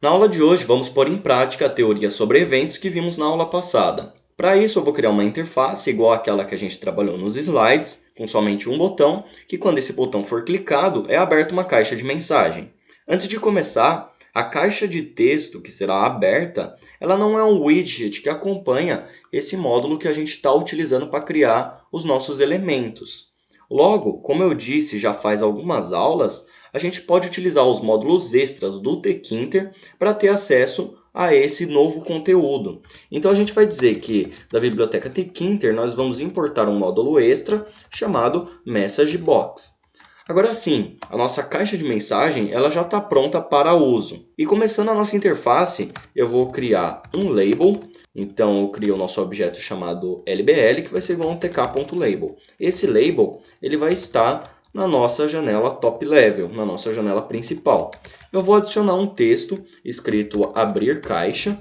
Na aula de hoje, vamos pôr em prática a teoria sobre eventos que vimos na aula passada. Para isso, eu vou criar uma interface igual àquela que a gente trabalhou nos slides, com somente um botão, que quando esse botão for clicado, é aberta uma caixa de mensagem. Antes de começar, a caixa de texto que será aberta, ela não é um widget que acompanha esse módulo que a gente está utilizando para criar os nossos elementos. Logo, como eu disse já faz algumas aulas, a gente pode utilizar os módulos extras do Tkinter para ter acesso a esse novo conteúdo. Então a gente vai dizer que da biblioteca Tkinter nós vamos importar um módulo extra chamado MessageBox. Agora sim, a nossa caixa de mensagem ela já está pronta para uso. E começando a nossa interface, eu vou criar um label. Então eu crio o nosso objeto chamado LBL, que vai ser igual a um tk.label. Esse label ele vai estar na nossa janela top level, na nossa janela principal. Eu vou adicionar um texto escrito abrir caixa.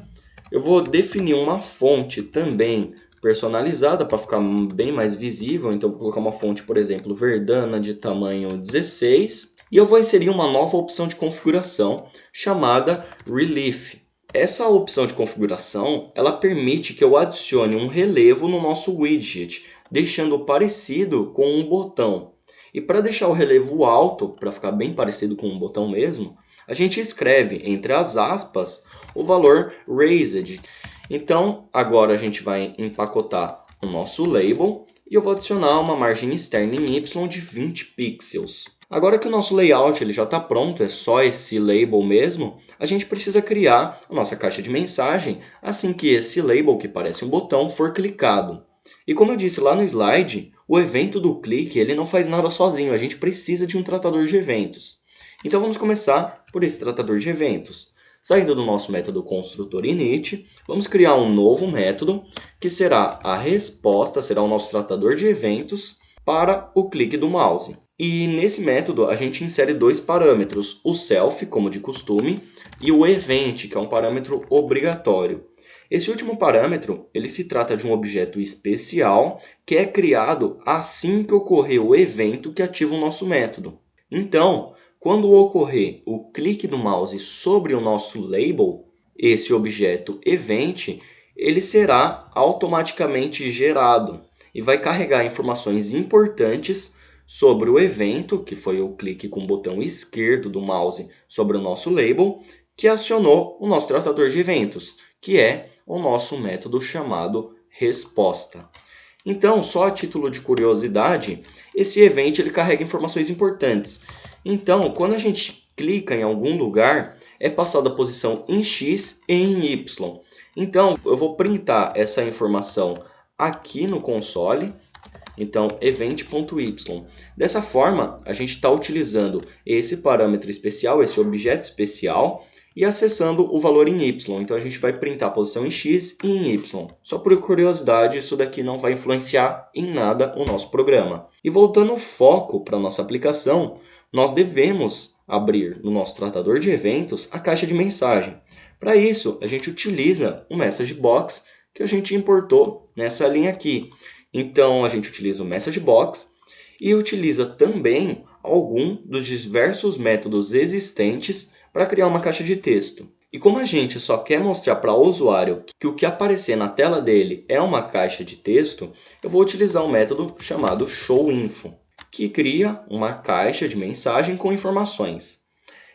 Eu vou definir uma fonte também personalizada para ficar bem mais visível. Então, eu vou colocar uma fonte, por exemplo, Verdana de tamanho 16. E eu vou inserir uma nova opção de configuração chamada Relief. Essa opção de configuração, ela permite que eu adicione um relevo no nosso widget, deixando parecido com um botão. E para deixar o relevo alto, para ficar bem parecido com um botão mesmo, a gente escreve entre as aspas o valor raised. Então, agora a gente vai empacotar o nosso label e eu vou adicionar uma margem externa em Y de 20 pixels. Agora que o nosso layout ele já está pronto, é só esse label mesmo, a gente precisa criar a nossa caixa de mensagem assim que esse label, que parece um botão, for clicado. E como eu disse lá no slide, o evento do clique ele não faz nada sozinho, a gente precisa de um tratador de eventos. Então vamos começar por esse tratador de eventos. Saindo do nosso método construtor init, vamos criar um novo método que será a resposta, será o nosso tratador de eventos para o clique do mouse. E nesse método a gente insere dois parâmetros, o self, como de costume, e o event, que é um parâmetro obrigatório. Esse último parâmetro, ele se trata de um objeto especial que é criado assim que ocorrer o evento que ativa o nosso método. Então, quando ocorrer o clique do mouse sobre o nosso label, esse objeto event, ele será automaticamente gerado e vai carregar informações importantes sobre o evento, que foi o clique com o botão esquerdo do mouse sobre o nosso label, que acionou o nosso tratador de eventos, que é o nosso método chamado resposta. Então, só a título de curiosidade, esse event ele carrega informações importantes. Então, quando a gente clica em algum lugar, é passada a posição em X e em Y. Então, eu vou printar essa informação aqui no console. Então, event.y. Dessa forma, a gente está utilizando esse parâmetro especial, esse objeto especial, e acessando o valor em Y. Então, a gente vai printar a posição em X e em Y. Só por curiosidade, isso daqui não vai influenciar em nada o nosso programa. E voltando o foco para a nossa aplicação, nós devemos abrir no nosso tratador de eventos a caixa de mensagem. Para isso, a gente utiliza o MessageBox que a gente importou nessa linha aqui. Então, a gente utiliza o MessageBox e utiliza também algum dos diversos métodos existentes para criar uma caixa de texto. E como a gente só quer mostrar para o usuário que o que aparecer na tela dele é uma caixa de texto, eu vou utilizar um método chamado showInfo, que cria uma caixa de mensagem com informações.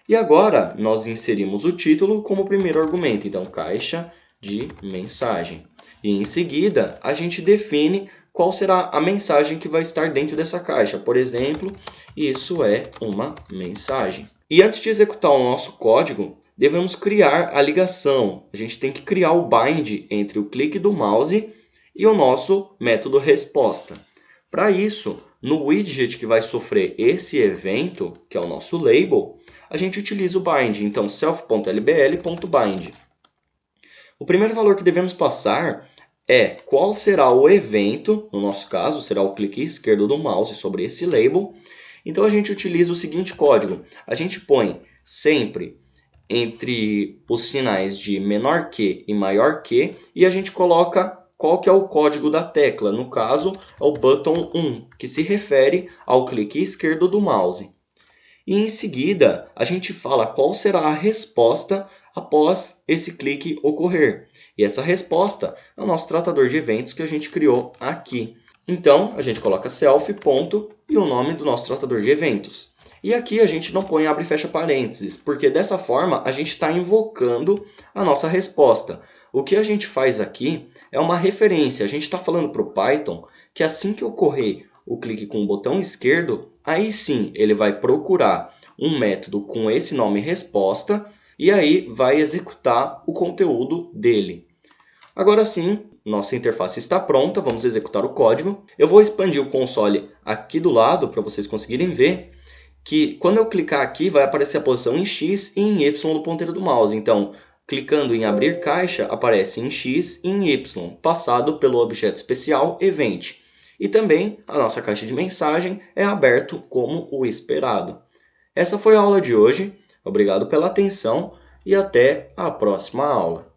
E agora nós inserimos o título como primeiro argumento, então caixa de mensagem. E em seguida a gente define qual será a mensagem que vai estar dentro dessa caixa. Por exemplo, isso é uma mensagem. E antes de executar o nosso código, devemos criar a ligação. A gente tem que criar o bind entre o clique do mouse e o nosso método resposta. Para isso, no widget que vai sofrer esse evento, que é o nosso label, a gente utiliza o bind. Então, self.lbl.bind. O primeiro valor que devemos passar é qual será o evento, no nosso caso, será o clique esquerdo do mouse sobre esse label. Então, a gente utiliza o seguinte código. A gente põe sempre entre os sinais de menor que e maior que, e a gente coloca qual que é o código da tecla. No caso, é o button 1, que se refere ao clique esquerdo do mouse. E em seguida, a gente fala qual será a resposta após esse clique ocorrer. E essa resposta é o nosso tratador de eventos que a gente criou aqui. Então, a gente coloca self, ponto, e o nome do nosso tratador de eventos. E aqui a gente não põe abre e fecha parênteses, porque dessa forma a gente está invocando a nossa resposta. O que a gente faz aqui é uma referência. A gente está falando para o Python que assim que ocorrer o clique com o botão esquerdo, aí sim ele vai procurar um método com esse nome resposta e aí vai executar o conteúdo dele. Agora sim, nossa interface está pronta, vamos executar o código. Eu vou expandir o console aqui do lado para vocês conseguirem ver que quando eu clicar aqui vai aparecer a posição em X e em Y do ponteiro do mouse. Então, clicando em abrir caixa, aparece em X e em Y, passado pelo objeto especial Event. E também a nossa caixa de mensagem é aberto como o esperado. Essa foi a aula de hoje. Obrigado pela atenção e até a próxima aula.